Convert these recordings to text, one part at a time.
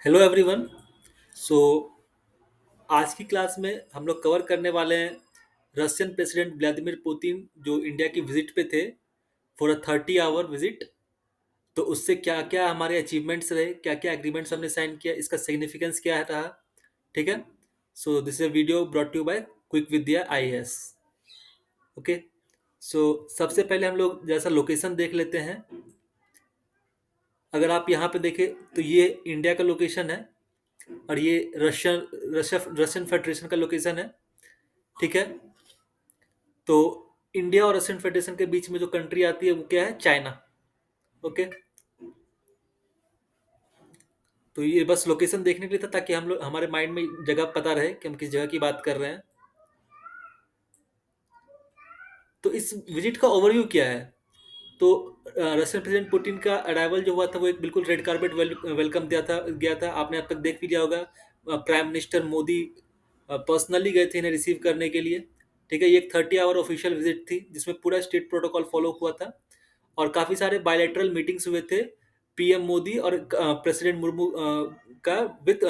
Hello everyone. सो आज की class में हम लोग कवर करने वाले हैं रशियन प्रेसिडेंट व्लादिमीर पुतिन जो इंडिया की विजिट पे थे फॉर अ 30 आवर विजिट। तो उससे क्या क्या हमारे अचीवमेंट्स रहे, क्या क्या एग्रीमेंट्स हमने साइन किया, इसका सिग्निफिकेंस क्या रहा। ठीक है। So this is a video brought you by Quick Vidya IAS. Okay. सो सबसे पहले हम लोग जैसा लोकेशन देख लेते हैं। अगर आप यहाँ पे देखें तो ये इंडिया का लोकेशन है और ये रशियन फेडरेशन का लोकेशन है। ठीक है। तो इंडिया और रशियन फेडरेशन के बीच में जो कंट्री आती है वो क्या है, चाइना। ओके। तो ये बस लोकेशन देखने के लिए था ताकि हम लोग हमारे माइंड में जगह पता रहे कि हम किस जगह की बात कर रहे हैं। तो इस विजिट का ओवरव्यू क्या है। तो रशियन प्रेसिडेंट पुतिन का अराइवल जो हुआ था वो एक बिल्कुल रेड कारपेट वेलकम दिया था गया था। आपने अब तक देख भी लिया होगा। प्राइम मिनिस्टर मोदी पर्सनली गए थे इन्हें रिसीव करने के लिए। ठीक है। ये एक 30 आवर ऑफिशियल विजिट थी जिसमें पूरा स्टेट प्रोटोकॉल फॉलो हुआ था और काफ़ी सारे बायलैटरल मीटिंग्स हुए थे पीएम मोदी और प्रेसिडेंट मुर्मू का विद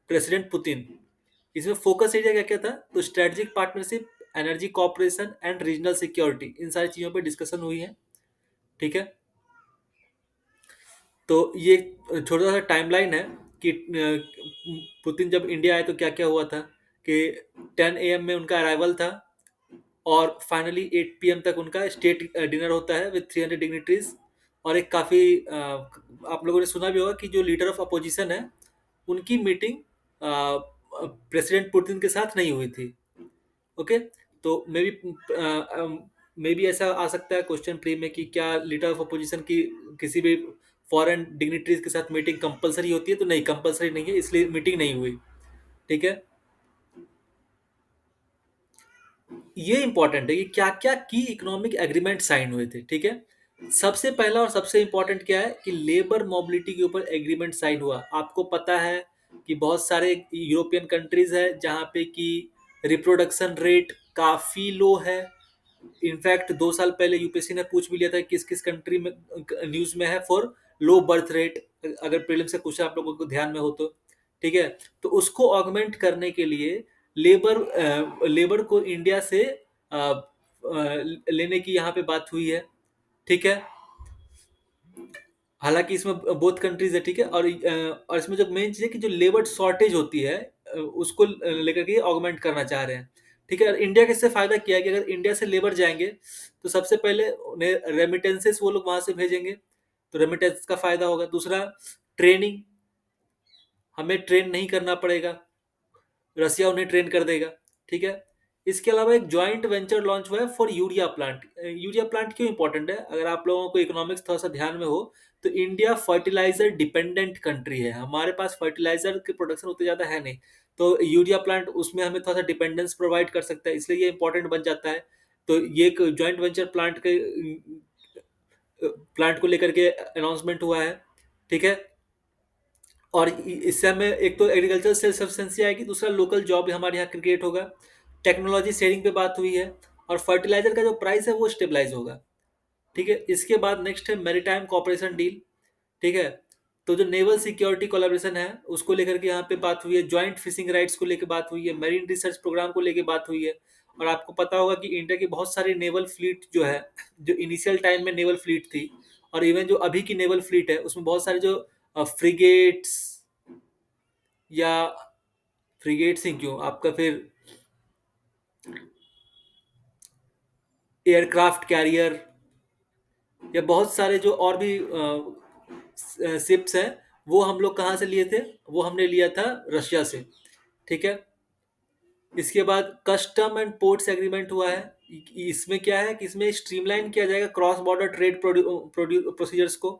प्रेसिडेंट पुतिन। इसमें फोकस एरिया क्या क्या था, तो strategic partnership, energy cooperation and regional security, इन सारी चीज़ों पे डिस्कशन हुई है। ठीक है। तो ये छोटा सा टाइमलाइन है कि पुतिन जब इंडिया आए तो क्या क्या हुआ था कि 10 AM में उनका अराइवल था और फाइनली 8 PM तक उनका स्टेट डिनर होता है विद 300 डिग्निटरीज। और एक काफ़ी आप लोगों ने सुना भी होगा कि जो लीडर ऑफ अपोजिशन है उनकी मीटिंग प्रेसिडेंट पुतिन के साथ नहीं हुई थी। ओके। तो मे बी ऐसा आ सकता है क्वेश्चन प्री में कि क्या लीडर ऑफ अपोजिशन की किसी भी फॉरेन डिग्निटरीज के साथ मीटिंग कंपलसरी होती है, तो नहीं, कंपलसरी नहीं है, इसलिए मीटिंग नहीं हुई। ठीक है। ये इंपॉर्टेंट है कि क्या क्या की इकोनॉमिक एग्रीमेंट साइन हुए थे। ठीक है। सबसे पहला और सबसे इंपॉर्टेंट क्या है कि लेबर मोबिलिटी के ऊपर एग्रीमेंट साइन हुआ। आपको पता है कि बहुत सारे यूरोपियन कंट्रीज है जहाँ पे कि रिप्रोडक्शन रेट काफ़ी लो है। इनफैक्ट 2 साल पहले यूपीएससी ने पूछ भी लिया था कि किस किस कंट्री में न्यूज़ में है फॉर लो बर्थ रेट, अगर प्रीलिम से क्वेश्चन आप लोगों को ध्यान में हो तो। ठीक है। तो उसको ऑगमेंट करने के लिए लेबर को इंडिया से लेने की यहाँ पे बात हुई है। ठीक है। हालांकि इसमें बोथ कंट्रीज है। ठीक है। और इसमें जो मेन चीज़ है कि जो लेबर शॉर्टेज होती है उसको लेकर के ऑगमेंट करना चाह रहे हैं। ठीक है। और इंडिया का इससे फायदा क्या है कि अगर इंडिया से लेबर जाएंगे तो सबसे पहले उन्हें रेमिटेंसेस वो लोग वहां से भेजेंगे, तो रेमिटेंस का फायदा होगा। दूसरा, ट्रेनिंग, हमें ट्रेन नहीं करना पड़ेगा, रसिया उन्हें ट्रेन कर देगा। ठीक है। इसके अलावा एक जॉइंट वेंचर लॉन्च हुआ है for urea plant. Urea plant क्यों इंपॉर्टेंट है, अगर आप लोगों को इकोनॉमिक्स थोड़ा सा ध्यान में हो तो इंडिया फर्टिलाइजर डिपेंडेंट कंट्री है। हमारे पास फर्टिलाइजर के प्रोडक्शन उतने ज़्यादा है नहीं, तो यूरिया प्लांट उसमें हमें थोड़ा सा डिपेंडेंस प्रोवाइड कर सकता है, इसलिए ये इंपॉर्टेंट बन जाता है। तो ये एक जॉइंट वेंचर प्लांट को लेकर के अनाउंसमेंट हुआ है। ठीक है। और इससे हमें एक तो एग्रीकल्चर सेल्फ सफिशिएंसी आएगी, दूसरा लोकल जॉब हमारे यहाँ क्रिएट होगा। टेक्नोलॉजी शेयरिंग पे बात हुई है और फर्टिलाइजर का जो प्राइस है वो स्टेबलाइज होगा। ठीक है। इसके बाद नेक्स्ट है मैरीटाइम कॉपरेशन डील। ठीक है। तो जो नेवल सिक्योरिटी कोलैबोरेशन है उसको लेकर के यहाँ पे बात हुई है, जॉइंट फिशिंग राइट्स को लेकर बात हुई है, मेरीन रिसर्च प्रोग्राम को लेकर बात हुई है। और आपको पता होगा कि इंडिया की बहुत सारी नेवल फ्लीट जो है, जो इनिशियल टाइम में नेवल फ्लीट थी और इवन जो अभी की नेवल फ्लीट है उसमें बहुत सारे जो फ्रिगेट्स या फ्रिगेट्स ही क्यों, आपका फिर एयरक्राफ्ट कैरियर या बहुत सारे जो और भी शिप्स हैं वो हम लोग कहाँ से लिए थे, वो हमने लिया था रशिया से। ठीक है। इसके बाद कस्टम एंड पोर्ट्स एग्रीमेंट हुआ है। इसमें क्या है कि इसमें स्ट्रीमलाइन किया जाएगा क्रॉस बॉर्डर ट्रेड प्रोसीजर्स को।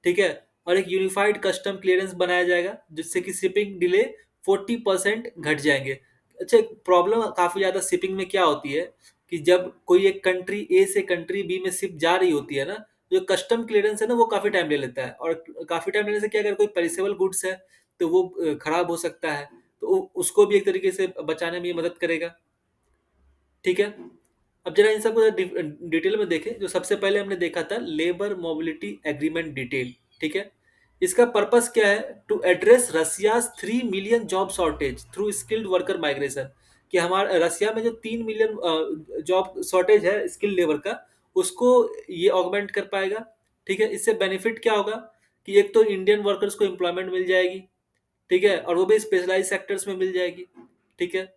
ठीक है। और एक यूनिफाइड कस्टम क्लियरेंस बनाया जाएगा जिससे कि शिपिंग डिले 40% घट जाएंगे। अच्छा, एक प्रॉब्लम काफ़ी ज़्यादा शिपिंग में क्या होती है कि जब कोई एक कंट्री ए से कंट्री बी में शिप जा रही होती है ना, जो कस्टम क्लियरेंस है ना वो काफ़ी टाइम ले लेता है। और काफ़ी टाइम लेने से क्या, अगर कोई पेरिसेबल गुड्स है तो वो खराब हो सकता है, तो उसको भी एक तरीके से बचाने में ये मदद करेगा। ठीक है। अब जरा इन सबको डिटेल में देखें। जो सबसे पहले हमने देखा था लेबर मोबिलिटी एग्रीमेंट डिटेल। ठीक है। इसका पर्पस क्या है? To address Russia's 3 million job shortage through skilled worker migration. कि हमारे रसिया में जो 3 मिलियन जॉब शॉर्टेज है स्किल्ड लेबर का, उसको ये ऑगमेंट कर पाएगा। ठीक है, इससे बेनिफिट क्या होगा कि एक तो इंडियन वर्कर्स को एम्प्लॉयमेंट मिल जाएगी, ठीक है, और वो भी स्पेशलाइज सेक्टर्स में मिल जाएगी। ठीक है,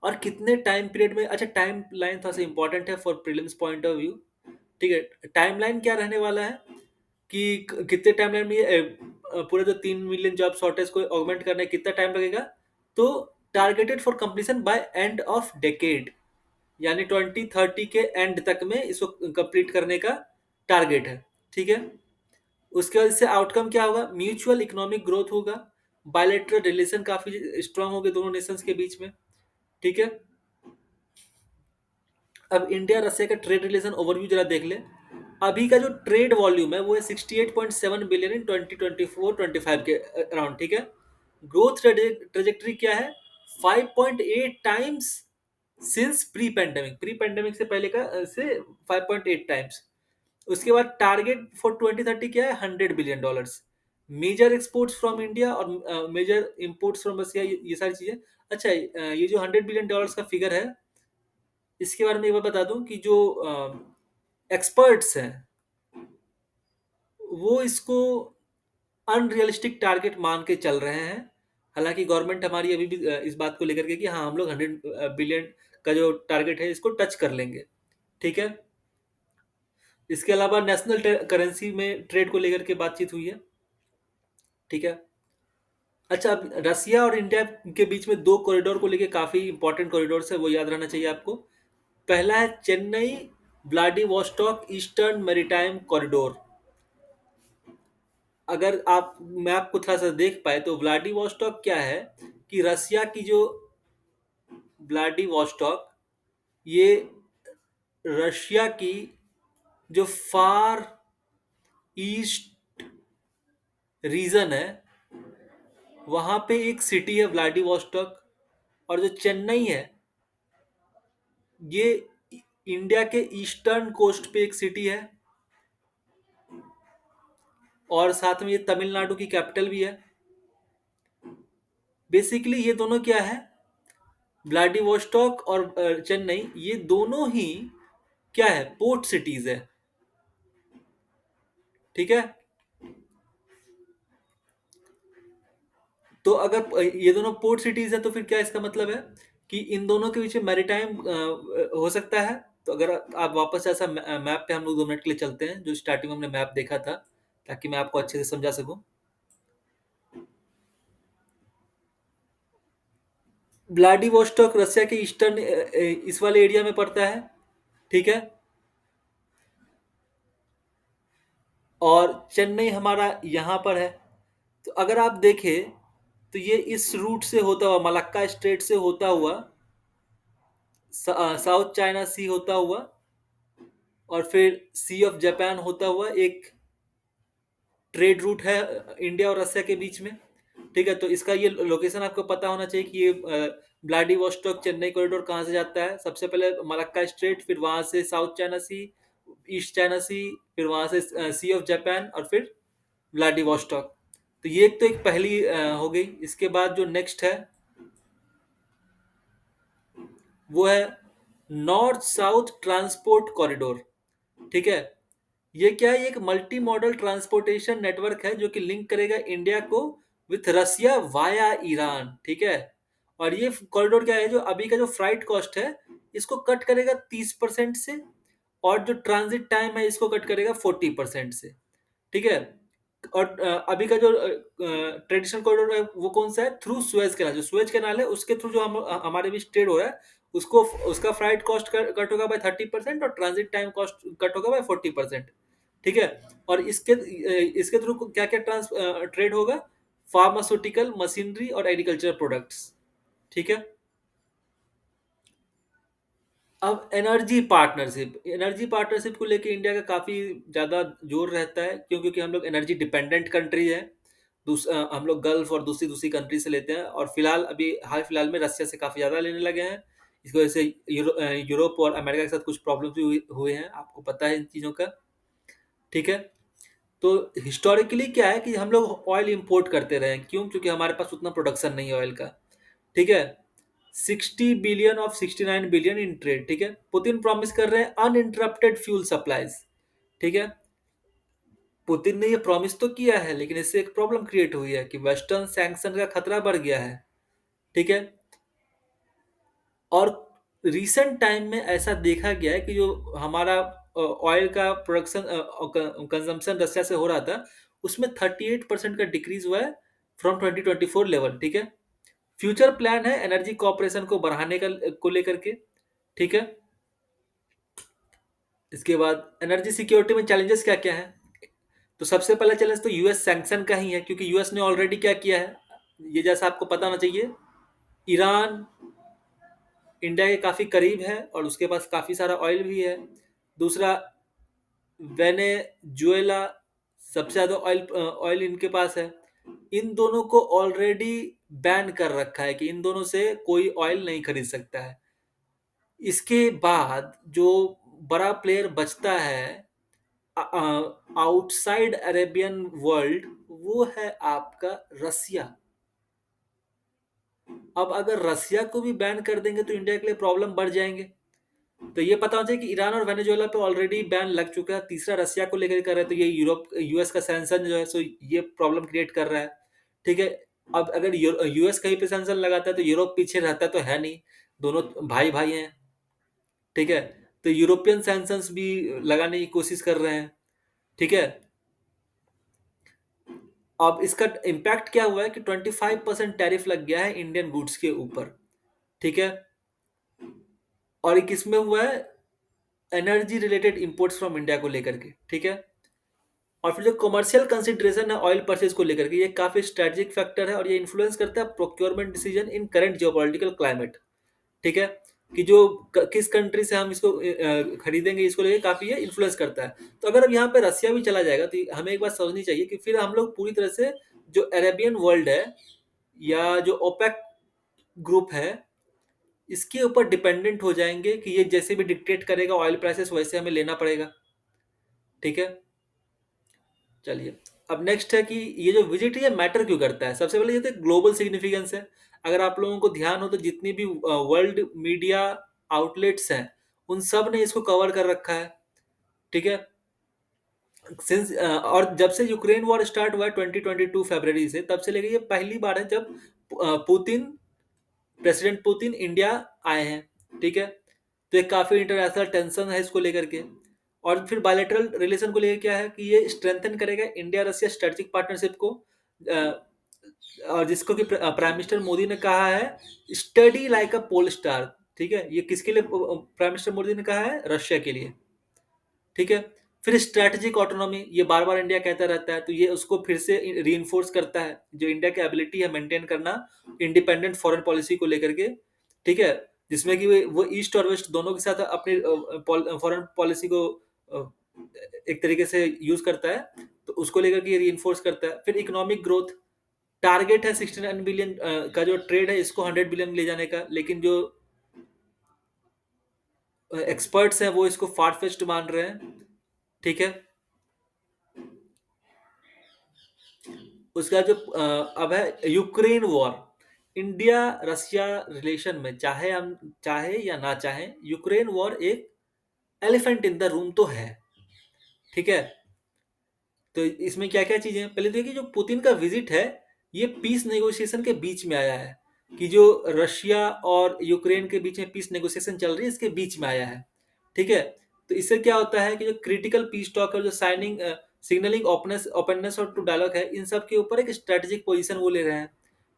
और कितने टाइम पीरियड में, अच्छा टाइम लाइन थोड़ा सा इंपॉर्टेंट है for prelims point of view. ठीक है, टाइम लाइन क्या रहने वाला है कि कितने टाइम लाइन में ये पूरे जो 3 मिलियन जॉब शॉर्टेज को ऑगमेंट करने में कितना टाइम लगेगा, तो targeted for completion by end of decade, यानी 2030 के एंड तक में इसको कंप्लीट करने का टारगेट है। ठीक है, उसके वजह से आउटकम क्या होगा? म्यूचुअल इकोनॉमिक ग्रोथ होगा, बायलैटरल रिलेशन काफी स्ट्रांग होंगे दोनों नेशंस के बीच में। ठीक है, अब इंडिया रशिया का ट्रेड रिलेशन ओवरव्यू जरा देख ले। अभी का जो ट्रेड वॉल्यूम है वो है 68.7 बिलियन इन 2024-25 के अराउंड। ठीक है, ग्रोथ ट्रेजेक्टरी क्या है? 5.8 टाइम्स सिंस प्री पेंडेमिक से पहले का से 5.8 टाइम्स। उसके बाद टारगेट फॉर 2030 क्या है? $100 billion. Major exports from India और मेजर इंपोर्ट्स फ्रॉम रसिया, ये सारी चीजें। अच्छा, ये जो $100 बिलियन का फिगर है, इसके बारे में एक बार बता दूं कि जो एक्सपर्ट्स हैं वो इसको अनरियलिस्टिक टारगेट मान के चल रहे हैं। हालांकि गवर्नमेंट हमारी अभी भी इस बात को लेकर के कि हाँ हम लोग 100 बिलियन का जो टारगेट है इसको टच कर लेंगे। ठीक है, इसके अलावा नेशनल करेंसी में ट्रेड को लेकर के बातचीत हुई है। ठीक है, अच्छा, अब रसिया और इंडिया के बीच में दो कॉरिडोर को लेकर काफी इंपॉर्टेंट कॉरिडोर है, वो याद रहना चाहिए आपको। पहला है Chennai Vladivostok eastern maritime corridor. अगर आप मैप को थोड़ा सा देख पाए तो व्लादिवोस्टॉक क्या है कि रसिया की जो व्लादिवोस्टॉक, ये रशिया की जो फार ईस्ट रीजन है वहां पे एक सिटी है व्लादिवोस्टॉक। और जो चेन्नई है ये इंडिया के ईस्टर्न कोस्ट पे एक सिटी है, और साथ में ये तमिलनाडु की कैपिटल भी है। बेसिकली ये दोनों क्या है, व्लादिवोस्टॉक और चेन्नई, ये दोनों ही क्या है? पोर्ट सिटीज है। ठीक है, तो अगर ये दोनों पोर्ट सिटीज है तो फिर क्या इसका मतलब है कि इन दोनों के बीच में मैरीटाइम हो सकता है। तो अगर आप वापस ऐसा मैप पे हम लोग 2 मिनट के लिए चलते हैं, जो स्टार्टिंग में हमने मैप देखा था, ताकि मैं आपको अच्छे से समझा सकूं। व्लादिवोस्टॉक रसिया के ईस्टर्न इस वाले एरिया में पड़ता है। ठीक है, और चेन्नई हमारा यहाँ पर है। तो अगर आप देखें तो ये इस रूट से होता हुआ, मलक्का स्ट्रेट से होता हुआ, साउथ चाइना सी होता हुआ, और फिर सी ऑफ जापान होता हुआ एक ट्रेड रूट है इंडिया और रसिया के बीच में। ठीक है, तो इसका ये लोकेशन आपको पता होना चाहिए कि ये व्लादिवोस्टॉक चेन्नई कॉरिडोर कहाँ से जाता है। सबसे पहले मलक्का स्ट्रेट, फिर वहां से साउथ चाइना सी, ईस्ट चाइना सी, फिर वहां से सी ऑफ जापान, और फिर व्लादिवोस्टॉक। तो ये एक तो एक पहली हो गई। इसके बाद जो नेक्स्ट है वो है नॉर्थ साउथ ट्रांसपोर्ट कॉरिडोर। ठीक है, ये क्या है? एक मल्टी मॉडल ट्रांसपोर्टेशन नेटवर्क है जो कि लिंक करेगा इंडिया को विथ रसिया वाया ईरान। ठीक है, और ये कॉरिडोर क्या है? जो अभी का जो फ्लाइट कॉस्ट है इसको कट करेगा 30% से, और जो ट्रांजिट टाइम है इसको कट करेगा 40% से। ठीक है, और अभी का जो ट्रेडिशनल कॉरिडोर है वो कौन सा है? Through Suez canal. जो सुएज कैनाल है उसके थ्रू जो हमारे बीच ट्रेड हो रहा है, उसको उसका फ्लाइट कॉस्ट कट होगा बाय 30%, और ट्रांजिट टाइम कॉस्ट कट होगा बाय 40%। ठीक है, और इसके थ्रू क्या क्या ट्रेड होगा? फार्मास्यूटिकल, मशीनरी और एग्रीकल्चर प्रोडक्ट्स। ठीक है, अब एनर्जी पार्टनरशिप को लेके इंडिया का काफी ज्यादा जोर रहता है, क्यों? क्योंकि हम लोग एनर्जी डिपेंडेंट कंट्री है। हम लोग गल्फ और दूसरी दूसरी कंट्री से लेते हैं, और फिलहाल अभी हाल फिलहाल में रशिया से काफी ज्यादा लेने लगे हैं। इसकी वजह से यूरोप और अमेरिका के साथ कुछ प्रॉब्लम भी हुए हैं, आपको पता है इन चीजों का। ठीक है, तो हिस्टोरिकली क्या है कि हम लोग ऑयल इंपोर्ट करते रहे हैं, क्यों? क्योंकि हमारे पास उतना प्रोडक्शन नहीं है ऑयल का, ठीक है। 60 billion of 69 billion in trade, ठीक है। पुतिन प्रॉमिस कर रहे हैं अनइंटरप्टेड फ्यूल सप्लाईज, ठीक है। पुतिन ने ये प्रॉमिस तो किया है, लेकिन इससे एक प्रॉब्लम क्रिएट हुई है कि वेस्टर्न सैंक्शन का खतरा बढ़ गया है, ठीक है। और रिसेंट टाइम में ऐसा देखा गया है कि जो हमारा ऑयल का प्रोडक्शन कंजम्पशन रशिया से हो रहा था, उसमें 38% का डिक्रीज हुआ है फ्रॉम 2024 लेवल, ठीक है। फ्यूचर प्लान है एनर्जी कॉर्पोरेशन को बढ़ाने का को लेकर के, ठीक है। इसके बाद एनर्जी सिक्योरिटी में चैलेंजेस क्या क्या है? तो सबसे पहला चैलेंज तो यूएस सैंक्शन का ही है, क्योंकि यूएस ने ऑलरेडी क्या किया है, ये जैसा आपको पता होना चाहिए, ईरान इंडिया के काफी करीब है और उसके पास काफी सारा ऑयल भी है। दूसरा, वेनेजुएला, सबसे ज्यादा ऑयल ऑयल इनके पास है। इन दोनों को ऑलरेडी बैन कर रखा है कि इन दोनों से कोई ऑयल नहीं खरीद सकता है। इसके बाद जो बड़ा प्लेयर बचता है आउटसाइड अरेबियन वर्ल्ड, वो है आपका रसिया। अब अगर रसिया को भी बैन कर देंगे तो इंडिया के लिए प्रॉब्लम बढ़ जाएंगे। तो ये पता होना चाहिए कि ईरान और वेनेजुएला पे ऑलरेडी बैन लग चुका है, तीसरा रसिया को लेकर कर रहे हैं, तो ये यूरोप यूएस का सैंक्शन जो है सो ये प्रॉब्लम क्रिएट कर रहा है, ठीक है। अब अगर यूएस कहीं पे सैंक्शन लगाता है तो यूरोप पीछे रहता तो है नहीं, दोनों भाई भाई हैं, ठीक है। तो यूरोपियन सैंक्शंस भी लगाने की कोशिश कर रहे हैं, ठीक है। अब इसका इम्पैक्ट क्या हुआ है कि 25% टैरिफ लग गया है इंडियन गुड्स के ऊपर, ठीक है। और ये किसमें हुआ है? Energy related imports from India को लेकर के, ठीक है। और फिर जो कमर्शियल कंसिडरेशन है ऑयल परचेज को लेकर के, ये काफी स्ट्रेटेजिक फैक्टर है और ये इन्फ्लुएंस करता है procurement decision in current geopolitical climate, ठीक है। कि जो किस कंट्री से हम इसको खरीदेंगे, इसको लेके काफी ये इन्फ्लुएंस करता है। तो अगर अब यहाँ पे रसिया भी चला जाएगा तो हमें एक बात समझनी चाहिए कि फिर हम लोग पूरी तरह से जो अरेबियन वर्ल्ड है या जो ओपेक ग्रुप है, इसके ऊपर डिपेंडेंट हो जाएंगे कि ये जैसे भी डिक्टेट करेगा ऑयल प्राइसेस, वैसे हमें लेना पड़ेगा, ठीक है। चलिए, अब नेक्स्ट है कि ये जो विजिट है मैटर क्यों करता है। सबसे पहले ये तो ग्लोबल सिग्निफिकेंस है। अगर आप लोगों को ध्यान हो तो जितनी भी वर्ल्ड मीडिया आउटलेट्स हैं, उन सब ने इसको कवर कर रखा है, ठीक है। सिंस और जब से यूक्रेन वॉर स्टार्ट हुआ है 2022 फरवरी से, तब से लेके ये पहली बार है जब पुतिन प्रेसिडेंट पुतिन इंडिया आए हैं, ठीक है। तो एक काफी इंटरनेशनल टेंशन है इसको लेकर के। और फिर बायलैटरल रिलेशन को लेकर क्या है कि ये स्ट्रेंथन करेगा इंडिया रशिया स्ट्रेटेजिक पार्टनरशिप को, और जिसको कि प्राइम मिनिस्टर मोदी ने कहा है study like a pole star, ठीक है। ये किसके लिए प्राइम मिनिस्टर मोदी ने कहा है? रशिया के लिए, ठीक है। फिर स्ट्रैटेजिक ऑटोनॉमी, ये बार बार इंडिया कहता रहता है, तो ये उसको फिर से रीइंफोर्स करता है जो इंडिया की एबिलिटी है मेंटेन करना इंडिपेंडेंट फॉरेन पॉलिसी को लेकर के, ठीक है। जिसमें कि वो ईस्ट और वेस्ट दोनों के साथ अपनी फॉरेन पॉलिसी को एक तरीके से यूज करता है, तो उसको लेकर के ये रीइंफोर्स करता है। फिर इकोनॉमिक ग्रोथ, टारगेट है 69 बिलियन का जो ट्रेड है इसको 100 बिलियन ले जाने का, लेकिन जो एक्सपर्ट्स हैं वो इसको फार फेच्ड मान रहे हैं, ठीक है। उसका जो अब है Ukraine war, India Russia relation में चाहे हम चाहे या ना चाहे, यूक्रेन वॉर एक एलिफेंट इन द रूम तो है, ठीक है। तो इसमें क्या क्या चीजें हैं? पहले देखिए, जो पुतिन का विजिट है ये पीस नेगोशिएशन के बीच में आया है, कि जो रशिया और यूक्रेन के बीच में पीस नेगोशिएशन चल रही है इसके बीच में आया है, ठीक है। तो इससे क्या होता है कि जो क्रिटिकल पीस टॉक है, जो साइनिंग सिग्नलिंग ओपननेस और टू डायलॉग है, इन सब के ऊपर एक स्ट्रेटेजिक पोजीशन वो ले रहे हैं,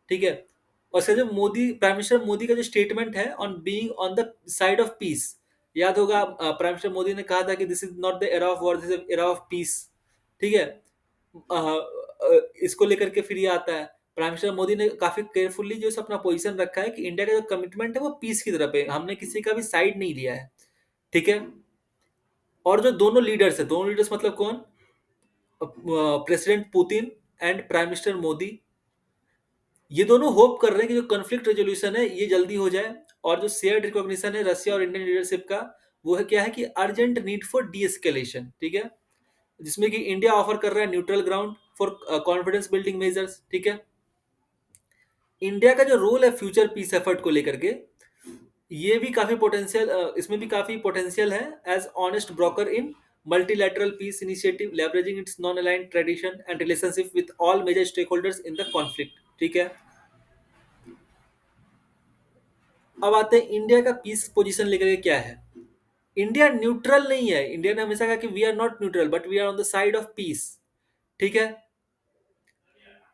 ठीक है। और सर जो मोदी प्राइम मिनिस्टर मोदी का जो स्टेटमेंट है on being on the side of piece, याद होगा प्राइम मिनिस्टर मोदी ने कहा था कि this is not the era of war, this is era of peace, ठीक है। इसको लेकर के फिर ये आता है, प्राइम मिनिस्टर मोदी ने काफी केयरफुली जो है अपना पोजीशन रखा है कि इंडिया का जो कमिटमेंट है वो पीस की तरफ है, हमने किसी का भी साइड नहीं लिया है, ठीक है। और जो दोनों लीडर्स है, दोनों लीडर्स मतलब कौन? President Putin and prime minister Modi, ये दोनों होप कर रहे हैं कि जो कॉन्फ्लिक्ट रेजोल्यूशन है ये जल्दी हो जाए। और जो शेयर्ड रिकॉग्निशन है रशिया और इंडियन लीडरशिप का, वो है क्या है कि urgent need for D escalation, ठीक है। जिसमें कि इंडिया ऑफर कर रहा है neutral ground for confidence building measures, ठीक है। इंडिया का जो रोल है फ्यूचर पीस एफर्ट को लेकर के, ये भी काफी पोटेंशियल, इसमें भी काफी पोटेंशियल है as honest broker in multilateral peace initiative leveraging its non-aligned tradition and relationship with all major stakeholders in the conflict, ठीक है। अब आते हैं इंडिया का पीस पोजीशन लेकर के क्या है। इंडिया न्यूट्रल नहीं है, इंडिया ने हमेशा कहा कि we are not neutral but we are on the side of peace, ठीक है।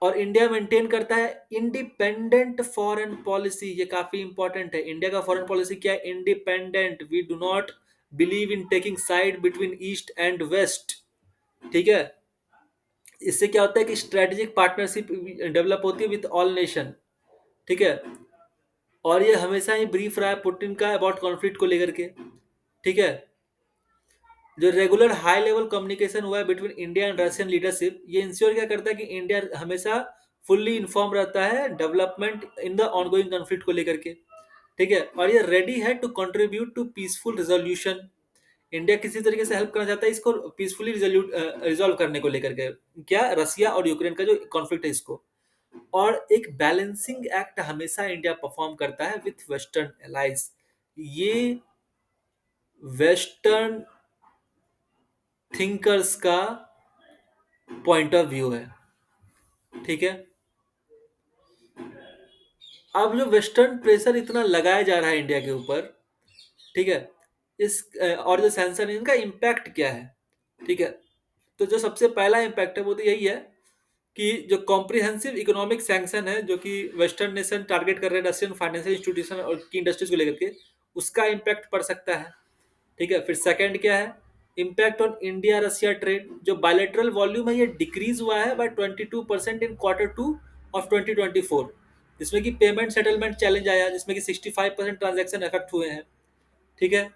और इंडिया मेंटेन करता है इंडिपेंडेंट फॉरेन पॉलिसी, ये काफी इंपॉर्टेंट है। इंडिया का फॉरेन पॉलिसी क्या है? Independent. We do not believe in taking side between east and west, ठीक है। इससे क्या होता है कि स्ट्रेटेजिक पार्टनरशिप डेवलप होती है विद ऑल नेशन, ठीक है। और ये हमेशा ही ब्रीफ रहा है पुतिन का अबाउट कॉन्फ्लिक्ट को लेकर के, ठीक है। जो रेगुलर हाई लेवल कम्युनिकेशन हुआ है between India and Russian leadership, ये इंश्योर क्या करता है कि इंडिया हमेशा फुल्ली इन्फॉर्म रहता है development in the ongoing conflict को लेकर के, ठीक है। और ये रेडी है to contribute to peaceful resolution. India किसी तरीके से हेल्प करना चाहता है इसको पीसफुली रिजोल्व करने को लेकर के, क्या रसिया और यूक्रेन का जो कॉन्फ्लिक्ट है इसको। और एक बैलेंसिंग एक्ट हमेशा इंडिया परफॉर्म करता है विथ वेस्टर्न एलाइज। ये वेस्टर्न थिंकर्स का पॉइंट ऑफ व्यू है, ठीक है। अब जो वेस्टर्न प्रेशर इतना लगाया जा रहा है इंडिया के ऊपर, ठीक है, इस और जो सैंक्शन है इनका इम्पैक्ट क्या है, ठीक है। तो जो सबसे पहला इम्पैक्ट है वो तो यही है कि जो कॉम्प्रिहेंसिव इकोनॉमिक सैंक्शन है जो कि वेस्टर्न नेशन टारगेट कर रहे हैं रशियन फाइनेंशियल इंस्टीट्यूशन और की इंडस्ट्रीज को लेकर के, उसका इम्पैक्ट पड़ सकता है, ठीक है। फिर सेकंड क्या है? Impact on India Russia trade. जो बायलैटरल वॉल्यूम है ये डिक्रीज हुआ है बाय 22% इन Q2 ऑफ 2024, जिसमें कि पेमेंट सेटलमेंट चैलेंज आया, जिसमें कि 65% ट्रांजैक्शन इफेक्ट हुए हैं, ठीक है।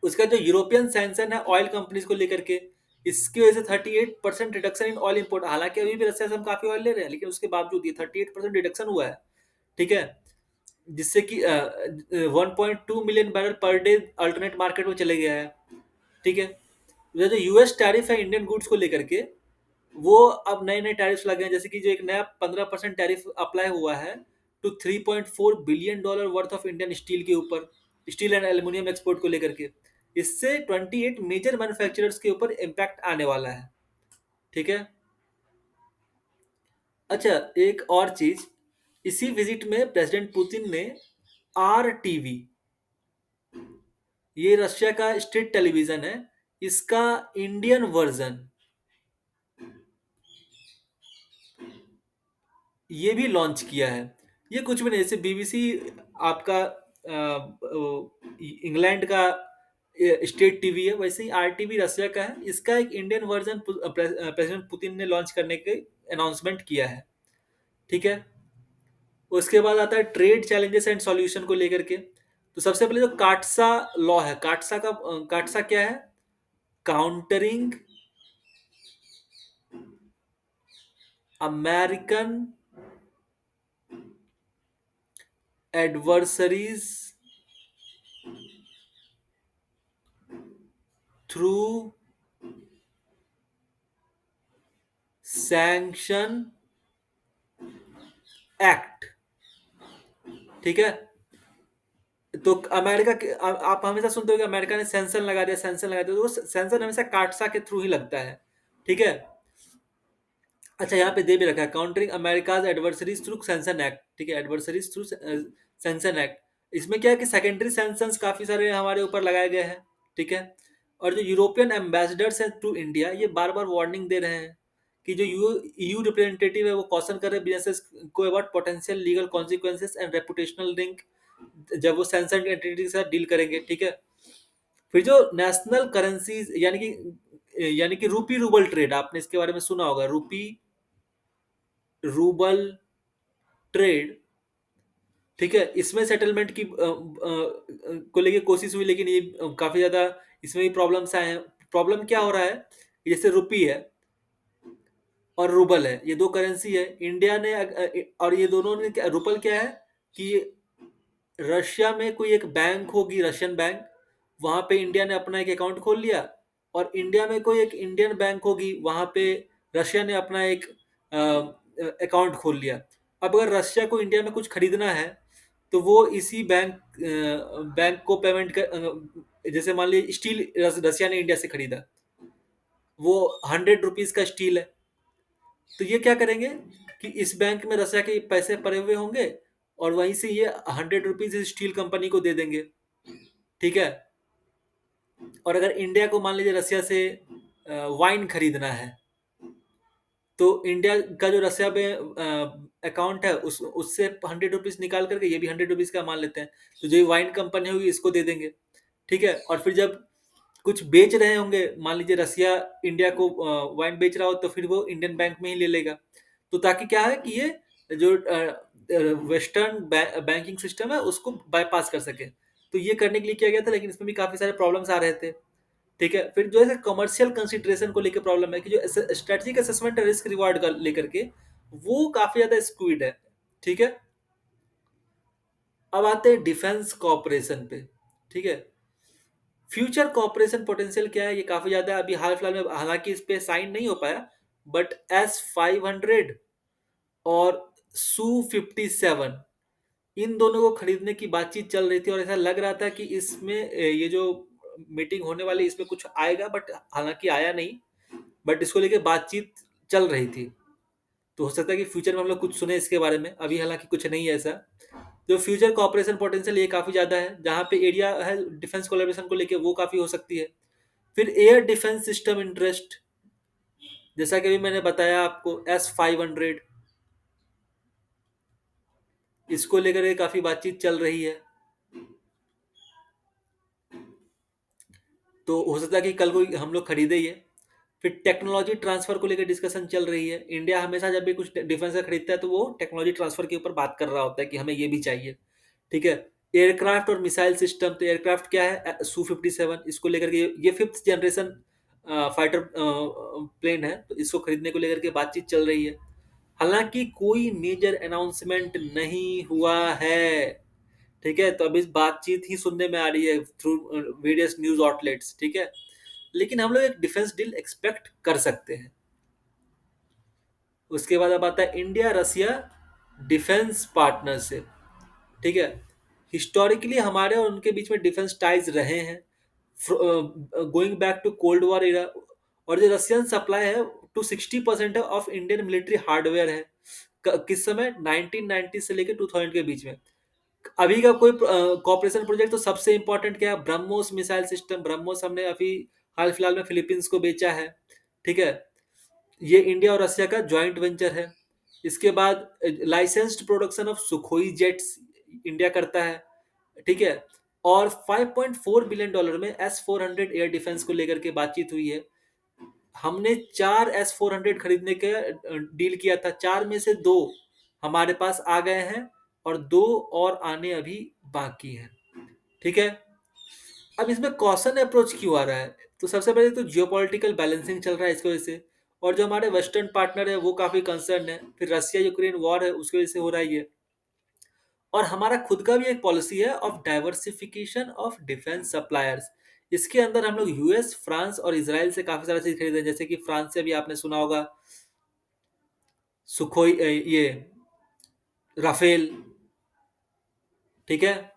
उसका जो यूरोपियन सैंक्शन है ऑयल कंपनीज को लेकर के, इसकी वजह से 38% रिडक्शन इन ऑयल इंपोर्ट। हालांकि अभी भी रशिया से हम काफी ऑयल ले रहे हैं, लेकिन उसके बावजूद ये 38% रिडक्शन हुआ है, ठीक है। जिससे कि 1.2 million barrel per day alternate market में चले गया है, ठीक है। जो यूएस टैरिफ है इंडियन गुड्स को लेकर के, वो अब नए नए टैरिफ लगे हैं, जैसे कि जो एक नया 15% टैरिफ अप्लाई हुआ है to $3.4 billion worth of Indian steel के ऊपर, स्टील एंड एल्यूमिनियम एक्सपोर्ट को लेकर के। इससे 28 मेजर मैन्युफैक्चरर्स के ऊपर इम्पैक्ट आने वाला है, ठीक है। अच्छा, एक और चीज, इसी विजिट में प्रेसिडेंट पुतिन ने RTV, ये रशिया का स्टेट टेलीविजन है, इसका इंडियन वर्जन ये भी लॉन्च किया है। ये कुछ भी नहीं, जैसे BBC आपका इंग्लैंड का स्टेट टीवी है, वैसे ही RTV रशिया का है। इसका एक इंडियन वर्जन प्रेसिडेंट पुतिन ने लॉन्च करने के अनाउंसमेंट किया है, ठीक है। उसके बाद आता है ट्रेड चैलेंजेस एंड सॉल्यूशन को लेकर के। तो सबसे पहले जो काटसा लॉ है, काटसा क्या है? Countering American adversaries through sanction act, ठीक है। तो अमेरिका आप हमेशा सुनते हो कि अमेरिका ने सैंक्शन लगा दिया, सैंक्शन लगा दिया, तो वो सैंक्शन हमेशा काटसा के थ्रू ही लगता है, ठीक है। अच्छा, यहाँ पे दे भी रखा है countering America's adversaries through sanction act, ठीक है, एडवर्सरीज थ्रू सैंक्शन एक्ट। इसमें क्या है कि सेकेंडरी सैंक्शंस काफी सारे हमारे ऊपर लगाए गए हैं, ठीक है। और जो यूरोपियन एम्बेसडर्स हैं टू इंडिया, ये बार बार वार्निंग दे रहे हैं कि जो EU रिप्रेजेंटेटिव है वो कॉशन कर रहे हैं बिजनेसेस को about potential legal consequences and reputational risk जब वो सैंक्शन एंटिटी के साथ डील करेंगे, ठीक है। फिर जो नेशनल करेंसीज यानी कि रूपी रूबल ट्रेड, आपने इसके बारे में सुना होगा, रूपी रूबल ट्रेड, ठीक है। इसमें सेटलमेंट की को लेके कोशिश हुई, लेकिन ये काफी ज्यादा इसमें भी प्रॉब्लम्स आए हैं। प्रॉब्लम क्या हो रहा है? जैसे रुपी है और रूबल है, ये दो करेंसी है। इंडिया ने और ये दोनों ने रूबल क्या है कि रशिया में कोई एक बैंक होगी, रशियन बैंक, वहां पे इंडिया ने अपना एक अकाउंट खोल लिया और इंडिया में कोई एक इंडियन बैंक होगी, वहाँ पे रशिया ने अपना एक अकाउंट खोल लिया। अब अगर रशिया को इंडिया में कुछ खरीदना है, तो वो इसी बैंक को पेमेंट कर, जैसे मान लीजिए स्टील रशिया ने इंडिया से खरीदा, वो 100 रुपीज का स्टील है, तो ये क्या करेंगे कि इस बैंक में रशिया के पैसे पड़े हुए होंगे, और वहीं से ये 100 रुपीज इस स्टील कंपनी को दे देंगे। ठीक है। और अगर इंडिया को मान लीजिए रसिया से वाइन खरीदना है, तो इंडिया का जो रसिया में अकाउंट है, उससे 100 रुपीज निकाल करके ये भी 100 रुपीज का मान लेते हैं, तो जो वाइन कंपनी होगी इसको दे देंगे। ठीक है। और फिर जब कुछ बेच रहे होंगे, मान लीजिए रसिया इंडिया को वाइन बेच रहा हो, तो फिर वो इंडियन बैंक में ही ले लेगा। तो ताकि क्या है कि ये जो वेस्टर्न बैंकिंग सिस्टम है उसको बाईपास कर सके। तो ये करने के लिए किया गया था, लेकिन इसमें भी काफी सारे प्रॉब्लम्स आ रहे थे। ठीक है। फिर जो है कमर्शियल कंसिडरेशन को लेकर प्रॉब्लम है कि जो स्ट्रेटेजिक असेसमेंट है रिस्क रिवार्ड का लेकर के, वो काफी ज्यादा स्क्विड है। ठीक है। अब आते हैं डिफेंस कॉपरेशन पे। ठीक है। फ्यूचर कॉपरेशन पोटेंशियल क्या है, ये काफी ज्यादा है। अभी हाल फिलहाल में हालांकि इस पे साइन नहीं हो पाया, बट S-500 और Su-57, इन दोनों को खरीदने की बातचीत चल रही थी, और ऐसा लग रहा था कि इसमें ये जो मीटिंग होने वाली इसमें कुछ आएगा, बट हालांकि आया नहीं। बट इसको लेके बातचीत चल रही थी, तो हो सकता है कि फ्यूचर में हम लोग कुछ सुने इसके बारे में। अभी हालांकि कुछ नहीं है ऐसा। जो फ्यूचर कॉपरेशन पोटेंशियल ये काफी ज्यादा है, जहाँ पे एरिया है डिफेंस कोलेब्रेशन को लेके वो काफी हो सकती है। फिर एयर डिफेंस सिस्टम इंटरेस्ट, जैसा कि अभी मैंने बताया आपको S-500, इसको लेकर के काफी बातचीत चल रही है। तो हो सकता है कि कल को हम लोग खरीदे ये। फिर टेक्नोलॉजी ट्रांसफर को लेकर डिस्कशन चल रही है। इंडिया हमेशा जब भी कुछ डिफेंस का खरीदता है, तो वो टेक्नोलॉजी ट्रांसफर के ऊपर बात कर रहा होता है कि हमें ये भी चाहिए। ठीक है। एयरक्राफ्ट और मिसाइल सिस्टम, तो एयरक्राफ्ट क्या है, Su-57, इसको लेकर के ये 5th जनरेशन फाइटर प्लेन है, तो इसको खरीदने को लेकर के बातचीत चल रही है। हालांकि कोई मेजर अनाउंसमेंट नहीं हुआ है। ठीक है। तो अभी बातचीत ही सुनने में आ रही है थ्रू वेरियस न्यूज आउटलेट्स। ठीक है। लेकिन हम लोग एक डिफेंस डील एक्सपेक्ट कर सकते हैं। उसके बाद अब आता है इंडिया रसिया डिफेंस पार्टनरशिप। ठीक है। हिस्टोरिकली हमारे और उनके बीच में डिफेंस टाइज रहे हैं, going back to cold war era. और जो रशियन सप्लाई है, to 60% of Indian military hardware है। किस समय, 1990 से लेकर 2000 के बीच में। अभी का कोई कॉपरेशन प्रोजेक्ट तो सबसे इंपॉर्टेंट क्या है, ब्रह्मोस मिसाइल सिस्टम। ब्रह्मोस हमने अभी हाल फिलहाल में फिलीपींस को बेचा है। ठीक है। ये इंडिया और रशिया का जॉइंट वेंचर है। इसके बाद licensed production of Sukhoi jets India करता है। ठीक है। और $5.4 बिलियन में S-400 एयर डिफेंस को लेकर के बातचीत हुई है। हमने 4 S-400 खरीदने के डील किया था, 4 में से 2 हमारे पास आ गए हैं, और 2 और आने अभी बाकी हैं। ठीक है। अब इसमें कॉशन अप्रोच क्यों आ रहा है, तो सबसे पहले तो जियोपॉलिटिकल बैलेंसिंग चल रहा है इसकी वजह से, और जो हमारे वेस्टर्न पार्टनर है वो काफी कंसर्न है। फिर रशिया यूक्रेन वॉर है, उसकी वजह से हो रहा है ये। और हमारा खुद का भी एक पॉलिसी है of diversification of defence suppliers. इसके अंदर हम लोग यूएस, फ्रांस और इसराइल से काफी सारा चीज खरीदे हैं, जैसे कि फ्रांस से भी आपने सुना होगा सुखोई, ये राफेल। ठीक है।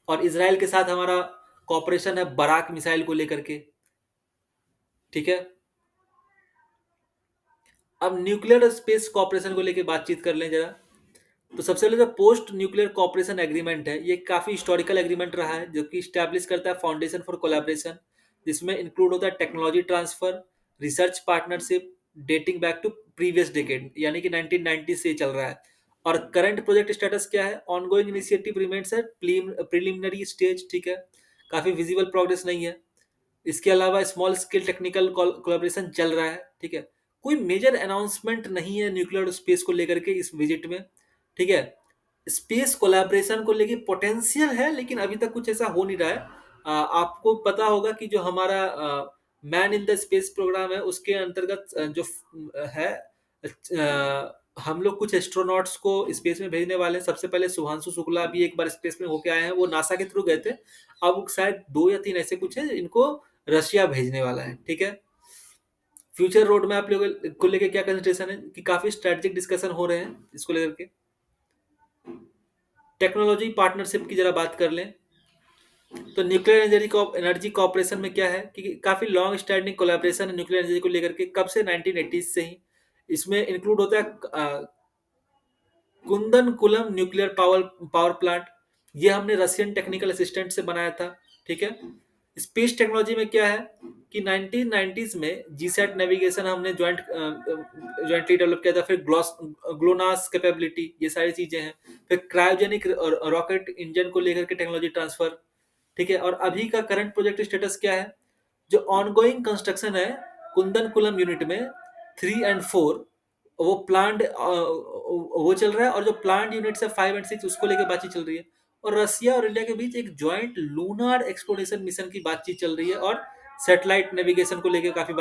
और इसराइल के साथ हमारा कॉपरेशन है बराक मिसाइल को लेकर के। ठीक है। अब न्यूक्लियर स्पेस कॉपरेशन को लेकर बातचीत कर लें जरा। तो सबसे पहले जो पोस्ट न्यूक्लियर कॉपरेशन एग्रीमेंट है, ये काफी हिस्टोरिकल एग्रीमेंट रहा है, जो कि स्टैब्लिश करता है फाउंडेशन फॉर कोलैबोरेशन, जिसमें इंक्लूड होता है technology transfer, research partnership dating back to previous decade, यानी कि 1990 से चल रहा है। और करंट प्रोजेक्ट स्टेटस क्या है, ongoing initiative remains at preliminary stage. ठीक है। काफी विजिबल प्रोग्रेस नहीं है। इसके अलावा स्मॉल स्केल टेक्निकल कोलैबोरेशन चल रहा है। ठीक है। कोई मेजर अनाउंसमेंट नहीं है न्यूक्लियर स्पेस को लेकर के इस विजिट में। ठीक है। स्पेस कोलैबोरेशन को लेके पोटेंशियल है, लेकिन अभी तक कुछ ऐसा हो नहीं रहा है। आपको पता होगा कि जो हमारा man in the space programme है, उसके अंतर्गत जो है, हम लोग कुछ एस्ट्रोनॉट्स को स्पेस में भेजने वाले हैं। सबसे पहले शुभांशु शुक्ला भी एक बार स्पेस में होके आए हैं, वो नासा के थ्रू गए थे। अब शायद 2 या 3 ऐसे कुछ है इनको रशिया भेजने वाला है, ठीक है। फ्यूचर रोड मैप को लेकर क्या कंसिडरेशन है कि काफी स्ट्रेटेजिक डिस्कशन हो रहे हैं इसको लेकर के। टेक्नोलॉजी पार्टनरशिप की जरा बात कर लें तो न्यूक्लियर एनर्जी कॉर्पोरेशन में क्या है कि काफी लॉन्ग स्टैंडिंग कोलैबोरेशन है न्यूक्लियर एनर्जी को लेकर के, कब से 1980 से ही। इसमें इंक्लूड होता है कुंदनकुलम न्यूक्लियर पावर पावर प्लांट, ये हमने रशियन टेक्निकल असिस्टेंट से बनाया था, ठीक है। स्पेस टेक्नोलॉजी में क्या है कि 1990s में जीसैट नेविगेशन हमने जॉइंटली डेवलप किया था, फिर ग्लोनास कैपेबिलिटी, ये सारी चीजें हैं। फिर क्रायोजेनिक रॉकेट इंजन को लेकर के टेक्नोलॉजी ट्रांसफर, ठीक है। और अभी का करंट प्रोजेक्ट स्टेटस क्या है, जो ऑनगोइंग कंस्ट्रक्शन है कुंदनकुलम यूनिट में 3 और 4, वो प्लांट वो चल रहा है, और जो प्लांट यूनिट है 5 और 6 उसको लेकर बातचीत चल रही है। और रसिया और इंडिया के बीच एक ज्वाइंट लूनार एक्सप्लोरेशन मिशन की बातचीत चल रही है, और सैटेलाइट नेविगेशन को लेकर काफी